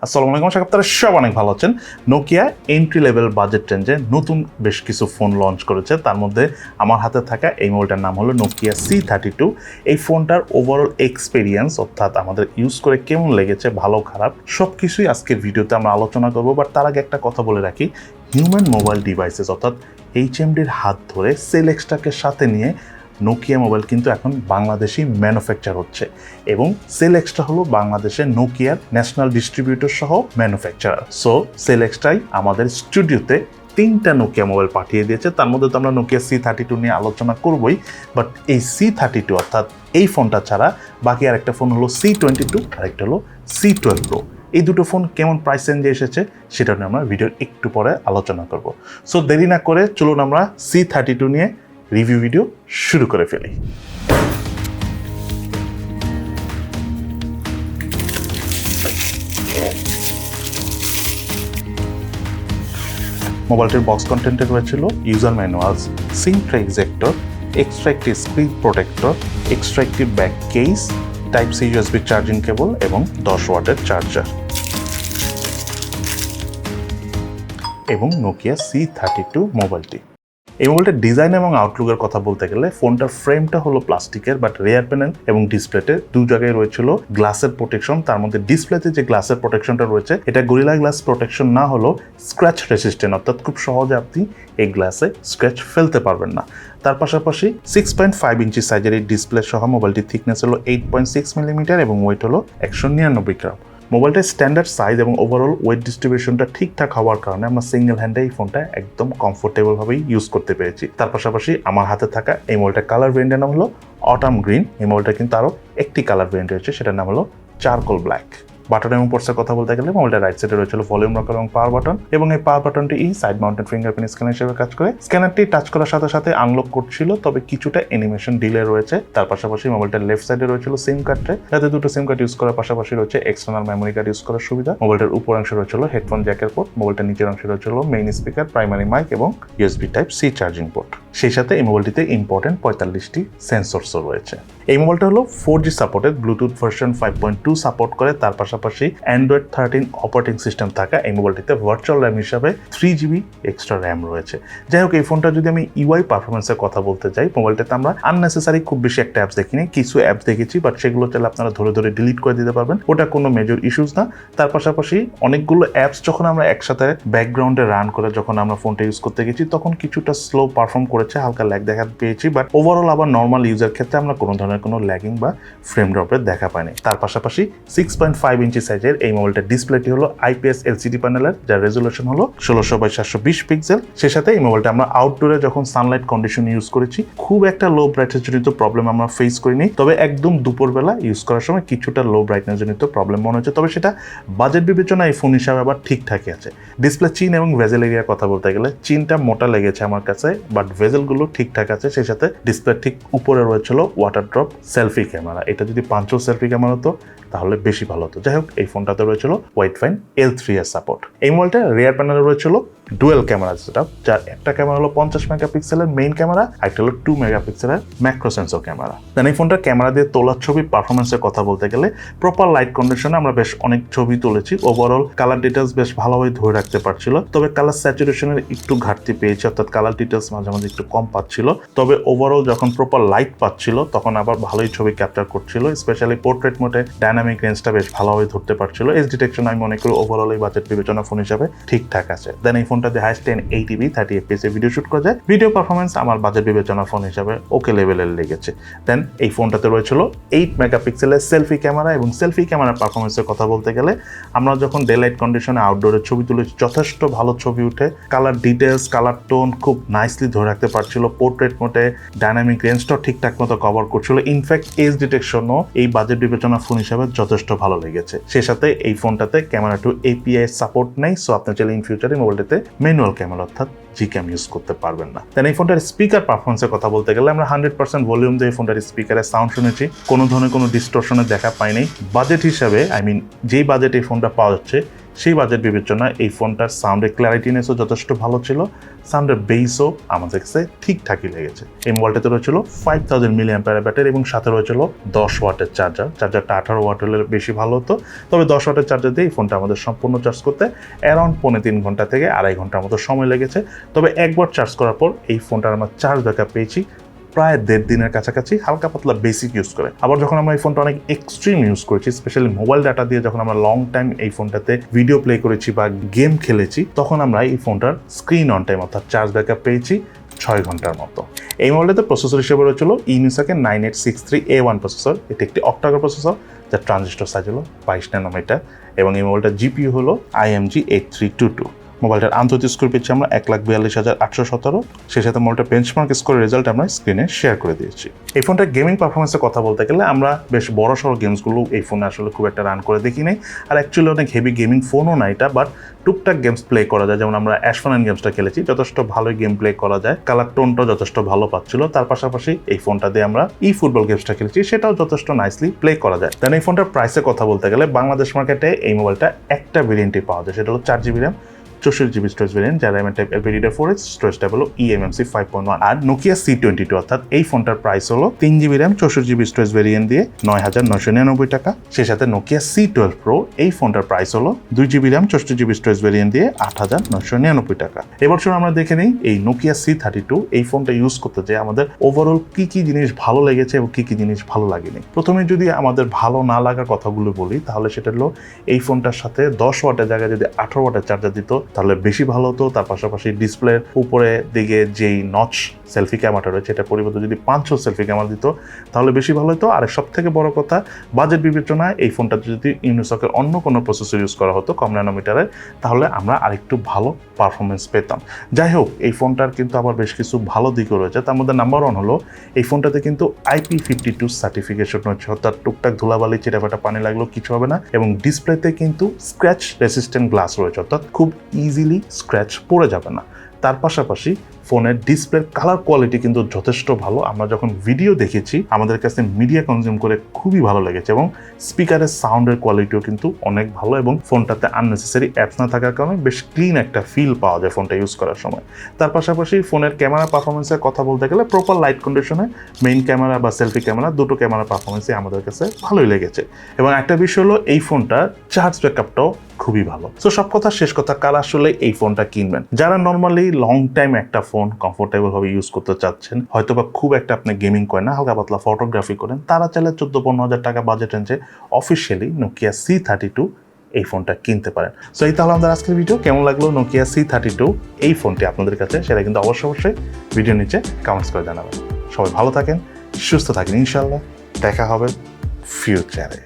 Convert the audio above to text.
আসসালামু আলাইকুম, আশা করি আপনারা সব অনেক ভালো আছেন। নোকিয়া এন্ট্রি লেভেল বাজেট রেঞ্জে নতুন বেশ কিছু ফোন লঞ্চ করেছে। তার মধ্যে আমার হাতে থাকা এই মোবাইলটার নাম হলো নোকিয়া C32। এই ফোনটার ওভারঅল এক্সপিরিয়েন্স অর্থাৎ আমাদের ইউজ করে কেমন লেগেছে, ভালো খারাপ সব কিছুই আজকের ভিডিওতে আমরা আলোচনা করবো। বাট তার আগে একটা কথা বলে রাখি, হিউম্যান মোবাইল ডিভাইসেস অর্থাৎ HMDর হাত ধরে সেলেক্সটাকে সাথে নিয়ে নোকিয়া মোবাইল কিন্তু এখন বাংলাদেশি ম্যানুফ্যাকচার হচ্ছে এবং সেলেক্সটা হলো বাংলাদেশের নোকিয়ার ন্যাশনাল ডিস্ট্রিবিউটর সহ ম্যানুফ্যাকচারার। সো সেলেক্সটাই আমাদের স্টুডিওতে 3টা নোকিয়া মোবাইল পাঠিয়ে দিয়েছে। তার মধ্যে তো আমরা নোকিয়া C32 নিয়ে আলোচনা করবই, বাট এই C32 অর্থাৎ এই ফোনটা ছাড়া বাকি আরেকটা ফোন হলো C22, আরেকটা হলো C12 Pro। এই দুটো ফোন কেমন প্রাইস রেঞ্জে এসেছে সেটা নিয়ে আমরা ভিডিওর একটু পরে আলোচনা করব। সো দেরি না করে চলুন আমরা C32 নিয়ে রিভিউ ভিডিও শুরু করে ফেলি। মোবাইলটির বক্স কন্টেন্টে রয়েছিল user manuals, SIM tray ejector, extra একটি স্ক্রিন প্রোটেক্টর, এক্সট্রা একটি back case, type C USB charging cable এবং 10 ওয়াটের চার্জার এবং নোকিয়া C32 মোবাইলটি। এই মোবাইলটার ডিজাইন এবং আউটলুকের কথা বলতে গেলে ফোনটার ফ্রেমটা হলো প্লাস্টিকের, বাট রেয়ার প্যানেল এবং ডিসপ্লেতে দু জায়গায় রয়েছিল গ্লাসের প্রোটেকশন। তার মধ্যে ডিসপ্লেতে যে গ্লাসের প্রোটেকশনটা রয়েছে এটা গরিলা গ্লাস প্রোটেকশন না হলো স্ক্র্যাচ রেসিস্ট্যান্ট, অর্থাৎ খুব সহজে আপনি এই গ্লাসে স্ক্র্যাচ ফেলতে পারবেন না। তার পাশাপাশি 6.5 ইঞ্চি সাইজের এই ডিসপ্লে সহ মোবাইলটির থিকনেস হলো 8.6 মিলিমিটার এবং ওয়েট হলো 199 গ্রাম। মোবাইলটার স্ট্যান্ডার্ড সাইজ এবং ওভারঅল ওয়েট ডিস্ট্রিবিউশনটা ঠিকঠাক হওয়ার কারণে আমরা সিঙ্গেল হ্যান্ডে এই ফোনটা একদম কমফোর্টেবলভাবেই ইউজ করতে পেরেছি। তার পাশাপাশি আমার হাতে থাকা এই মোবাইলটার কালার ভেরিয়েন্টের নাম হলো অটাম গ্রিন। এই মোবাইলটা কিন্তু আরও একটি কালার ভেরিয়েন্ট রয়েছে, সেটার নাম হলো চারকোল ব্ল্যাক। বাটন এবং পোর্টসের কথা বলতে গেলে মোবাইলটা রাইট সাইডে রয়েছিল ভলিউম রকার এবং পাওয়ার বাটন, এবং এই পাওয়ার বাটনটি সাইড মাউন্টেড ফিঙ্গারপ্রিন্ট স্ক্যানার হিসেবে কাজ করে। স্ক্যানারটি টাচ করার সাথে সাথে আনলক করছিল, তবে কিছুটা অ্যানিমেশন ডিলে রয়েছে। তার পাশাপাশি মোবাইলটার লেফট সাইডে রয়েছিল সিম কার্ড ট্রে, যাতে দুটো সিম কার্ড ইউজ করার পাশাপাশি রয়েছে এক্সটার্নাল মেমোরি কার্ড ইউজ করার সুবিধা। মোবাইলটার উপর অংশে রয়েছিল হেডফোন জ্যাকের পোর্ট, মোবাইলটার নিচের অংশে রয়েছিল মেইন স্পিকার, প্রাইমারি মাইক এবং USB type C charging port. সেই সাথে এই মোবাইলটিতে ইম্পর্টেন্ট 45টি সেন্সরসও রয়েছে। এই মোবাইলটা হলো 4G supported, Bluetooth version 5.2 support করে। তার পাশাপাশি Android 13 অপারেটিং সিস্টেম থাকা এই মোবাইলটিতে ভার্চুয়াল র্যাম হিসাবে 3GB এক্সট্রা র্যাম রয়েছে। যাই হোক, এই ফোনটা যদি আমি UI পারফরমেন্সের কথা বলতে যাই, মোবাইলটাতে আমরা আননেসেসারি খুব বেশি একটা অ্যাপস দেখিনি, কিছু অ্যাপস দেখেছি, বাট সেগুলো চাইলে আপনারা ধরে ধরে ডিলিট করে দিতে পারবেন, ওটা কোনো মেজর ইস্যুস না। তার পাশাপাশি অনেকগুলো অ্যাপস যখন আমরা একসাথে ব্যাকগ্রাউন্ডে রান করে যখন আমরা ফোনটা ইউজ করতে গেছি তখন কিছুটা স্লো পারফর্ম করেছে, হালকা ল্যাগ দেখা পেয়েছি, বাট ওভারঅল আবার নর্মাল ইউজার ক্ষেত্রে আমরা কোনো ধরনের কোনো ল্যাগিং বা ফ্রেম ড্রপের দেখা পাইনি। তার পাশাপাশি 6.5 ইঞ্চি সাইজের এই মোবাইলটার ডিসপ্লেটি হলো IPS LCD প্যানেলের, যার রেজুলেশন হলো 1600x720 পিক্সেল। সেই সাথে এই মোবাইলটা আমরা আউটডোরে যখন সানলাইট কন্ডিশন ইউজ করেছি খুব একটা লো ব্রাইটনেস জনিত প্রবলেম আমরা ফেস করিনি, তবে একদম দুপুরবেলা ইউজ করার সময় কিছুটা লো ব্রাইটনেস জনিত প্রবলেম মনে হচ্ছে, তবে সেটা বাজেট বিবেচনায় এই ফোন হিসাবে আবার ঠিকঠাকই আছে। ডিসপ্লে চিন এবং ভেজেল এরিয়ার কথা বলতে গেলে চিনটা মোটা লেগেছে আমার কাছে, বাট ভেজেলগুলো ঠিকঠাক আছে। সেই সাথে ডিসপ্লে ঠিক উপরে রয়েছিল ওয়াটার ড্রপ সেলফি ক্যামেরা, এটা যদি 5 সেলফি ক্যামেরা হতো তাহলে বেশি ভালো হতো। যাই হোক, এই ফোনটাতে রয়েছিল ওয়াইড ফাইন L3 এর সাপোর্ট। এই মোবাইলটা রিয়ার প্যানেলে রয়েছিল ডুয়েল ক্যামেরা সেটআপ, যার একটা ক্যামেরা হলো 50 মেগাপিক্সেলের মেইন ক্যামেরা, একটা হলো 2 মেগাপিক্সেলের ম্যাক্রো সেন্সর ক্যামেরা। দেন এই ফোনটার ক্যামেরা দিয়ে তোলা ছবি পারফরমেন্সের কথা বলতে গেলে প্রপার লাইট কন্ডিশনে আমরা বেশ অনেক ছবি তুলেছি। ওভারঅল কালার ডিটেলস বেশ ভালোভাবে ধরে রাখতে পারছিল, তবে কালার স্যাচুরেশনের একটু ঘাটতি পেয়েছি, অর্থাৎ কালার ডিটেলস মাঝে মাঝে একটু কম পাচ্ছিল। তবে ওভারঅল যখন প্রপার লাইট পাচ্ছিল তখন আবার ভালোই ছবি ক্যাপচার করছিল, স্পেশালি পোর্ট্রেট মোডে ডাইনামিক রেঞ্জটা বেশ ভালোভাবে ধরতে পারছিল। এজ ডিটেকশন আমি মনে করি ওভারঅল এই বাজেট বিবেচনা ফোন হিসাবে ঠিকঠাক আছে। দেন এই ফোনটা দিয়ে হাইস্ট 1080p 30fps এ ভিডিও শুট করা যায়। ভিডিও পারফরমেন্স আমার বাজেট বিবেচনা ফোন হিসাবে ওকে লেভেলের লেগেছে। দেন এই ফোনটাতে রয়েছিল 8 মেগাপিক্সেলের সেলফি ক্যামেরা, এবং সেলফি ক্যামেরার পারফরমেন্সের কথা বলতে গেলে আমরা যখন ডে লাইট কন্ডিশনে আউটডোরের ছবি তুলেছি যথেষ্ট ভালো ছবি উঠে, কালার ডিটেলস কালার টোন খুব নাইসলি ধরে রাখতে পারছিল, পোর্ট্রেট মোডে ডাইনামিক রেঞ্জটাও ঠিকঠাক মতো কভার করছিল। ইনফ্যাক্ট এজ ডিটেকশনও এই বাজেট বিবেচনা ফোন হিসাবে যথেষ্ট ভালো লেগেছে। সেই সাথে এই ফোনটাতে ক্যামেরা টু API সাপোর্ট নেই, সো আপনি চাইলে ইন ফিউচারে মোবাইলটাতে ম্যানুয়াল ক্যামেরা অর্থাৎ GCAM ইউজ করতে পারবেন না। দেন এই ফোনটার স্পিকার পারফরমেন্সের কথা বলতে গেলে আমরা 100% ভলিউম দিয়ে ফোনটার স্পিকারের সাউন্ড শুনেছি, কোনো ধরনের কোনো ডিস্টরশনের দেখা পাইনি। বাজেট হিসাবে যেই বাজেটে এই ফোনটা পাওয়া যাচ্ছে সেই বাজেট বিবেচনায় এই ফোনটার সাউন্ডের ক্ল্যারিটিনেসও যথেষ্ট ভালো ছিল, সাউন্ডের বেসও আমাদের কাছে ঠিকঠাকই লেগেছে। এই মোবাইলটাতে রয়েছিল 5000 mAh ব্যাটারি এবং সাথে রয়েছিল 10 ওয়াটের চার্জারটা 18 ওয়াট হলে বেশি ভালো হতো, তবে 10 ওয়াটের চার্জার দিয়ে এই ফোনটা আমাদের সম্পূর্ণ চার্জ করতে অ্যারাউন্ড 3.5 ঘন্টা থেকে 2.5 ঘন্টার মতো সময় লেগেছে। তবে একবার চার্জ করার পর এই ফোনটার আমরা চার্জ ব্যাকআপ পেয়েছি প্রায় 1.5 দিনের কাছাকাছি, হালকা পাতলা বেসিক ইউজ করে। আবার যখন আমরা এই ফোনটা অনেক এক্সট্রিম ইউজ করেছি, স্পেশালি মোবাইল ডাটা দিয়ে যখন আমরা লং টাইম এই ফোনটাতে ভিডিও প্লে করেছি বা গেম খেলেছি, তখন আমরা এই ফোনটার স্ক্রিন অন টাইম অর্থাৎ চার্জ ব্যাকআপ পেয়েছি 6 ঘন্টার মতো। এই মোবাইলটাতে প্রসেসর হিসেবে রয়েছিল ইউনিসকের 9863A1 প্রসেসর। এটি একটি অক্টাকোর প্রসেসর যার ট্রানজিস্টর সাইজ হলো 22 ন্যানোমিটার এবং এই মোবাইলটার জিপিইউ হলো IMG 8322। মোবাইলটার আন্তর্জাতিক স্কোর পেয়েছি আমরা 1,42,817। সেই সাথে মোবাইলটার বেঞ্চমার্ক স্কোরের রেজাল্ট আমরা স্ক্রিনে শেয়ার করে দিয়েছি। এই ফোনটার গেমিং পারফরমেন্সের কথা বলতে গেলে আমরা বেশ বড় সড়ো গেমসগুলো এই ফোনে আসলে খুব একটা রান করে দেখি নাই, আর অ্যাকচুয়ালি অনেক হেভি গেমিং ফোনও না এটা, বাট টুকটাক গেমস প্লে করা যায়। যেমন আমরা অ্যাশফানান গেমসটা খেলেছি, যথেষ্ট ভালোই গেম প্লে করা যায়, কালার টোনটাও যথেষ্ট ভালো পাচ্ছিল। তার পাশাপাশি এই ফোনটা দিয়ে আমরা ফুটবল গেমসটা খেলেছি, সেটাও যথেষ্ট নাইসলি প্লে করা যায়। দেন এই ফোনটার প্রাইসের কথা বলতে গেলে বাংলাদেশ মার্কেটে এই মোবাইলটা একটা ভেরিয়েন্টই পাওয়া যায়, সেটা হলো 4GB RAM 64GB storage variant, যার র্যামের টাইপ LPDDR4H, স্টোরেজ টাইপ হলো eMMC 5.1। আর Nokia C22 অর্থাৎ এই ফোনটার প্রাইস হলো 3GB RAM 64GB storage variant দিয়ে 9,999 টাকা। সেই সাথে Nokia C12 Pro এই ফোনটার প্রাইস হলো 2GB RAM 64GB storage variant দিয়ে 8,999 টাকা। এবার শুনে আমরা দেখে নিই এই Nokia C32 এই ফোনটা ইউজ করতে যে আমাদের ওভারঅল কি কি জিনিস ভালো লেগেছে এবং কি কি জিনিস ভালো লাগেনি। প্রথমে যদি আমাদের ভালো না লাগার কথাগুলো বলি, তাহলে সেটা হলো এই ফোনটার সাথে 10 ওয়াটের জায়গায় যদি 18 ওয়াটের চার্জার দিত তাহলে বেশি ভালো হতো। তার পাশাপাশি ডিসপ্লের উপরে দিকে যেই নচ সেলফি ক্যামেরাটা রয়েছে, এটা পরিবর্তে যদি 500 সেলফি ক্যামেরা দিত তাহলে বেশি ভালো হতো। আর সব থেকে বড় কথা, বাজেট বিবেচনায় এই ফোনটা যদি ইউনিসকের অন্য কোনো প্রসেসর ইউজ করা হতো কম ন্যানোমিটারের, তাহলে আমরা আরেকটু ভালো পারফরমেন্স পেতাম। যাই হোক, এই ফোনটার কিন্তু আবার বেশ কিছু ভালো দিকও রয়েছে। তার মধ্যে নাম্বার 1 হলো এই ফোনটাতে কিন্তু IP52 সার্টিফিকেশন রয়েছে, অর্থাৎ টুকটাক ধুলাবালি চিটাফাটা পানি লাগলেও কিছু হবে না। এবং ডিসপ্লেতে কিন্তু স্ক্র্যাচ রেসিস্ট্যান্ট গ্লাস রয়েছে, অর্থাৎ খুব ইজিলি স্ক্র্যাচ পড়ে যাবে না। তার পাশাপাশি ফোনের ডিসপ্লের কালার কোয়ালিটি কিন্তু যথেষ্ট ভালো। আমরা যখন ভিডিও দেখেছি আমাদের কাছে মিডিয়া কনজিউম করে খুবই ভালো লেগেছে, এবং স্পিকারের সাউন্ডের কোয়ালিটিও কিন্তু অনেক ভালো, এবং ফোনটাতে আননেসেসারি অ্যাপস না থাকার কারণে বেশ ক্লিন একটা ফিল পাওয়া যায় ফোনটা ইউজ করার সময়। তার পাশাপাশি ফোনের ক্যামেরা পারফরমেন্সের কথা বলতে গেলে প্রপার লাইট কন্ডিশনে মেইন ক্যামেরা বা সেলফি ক্যামেরা দুটো ক্যামেরা পারফরমেন্সই আমাদের কাছে ভালোই লেগেছে। এবং একটা বিষয় হলো এই ফোনটার চার্জ ব্যাকআপটাও খুবই ভালো। সো সব কথা শেষ কথা, কারা আসলে এই ফোনটা কিনবেন? যারা নর্মালি লং টাইম একটা ফোন কমফোর্টেবল ভাবে ইউজ করতে চাচ্ছেন, হয়তো বা খুব একটা আপনি গেমিং করেন না, হালকা পাতলা ফটোগ্রাফি করেন, তারা চাইলে 14-15 হাজার টাকা বাজেট রেঞ্জে অফিসিয়ালি Nokia C32 এই ফোনটা কিনতে পারেন। সো এই তাহলে আমাদের আজকের ভিডিও কেমন লাগলো Nokia C32 এই ফোনটি আপনাদের কাছে, সেটা কিন্তু অবশ্যই ভিডিও নিচে কমেন্টস করে জানাবেন। সবাই ভালো থাকেন, সুস্থ থাকেন, ইনশাআল্লাহ দেখা হবে ফিউচারে।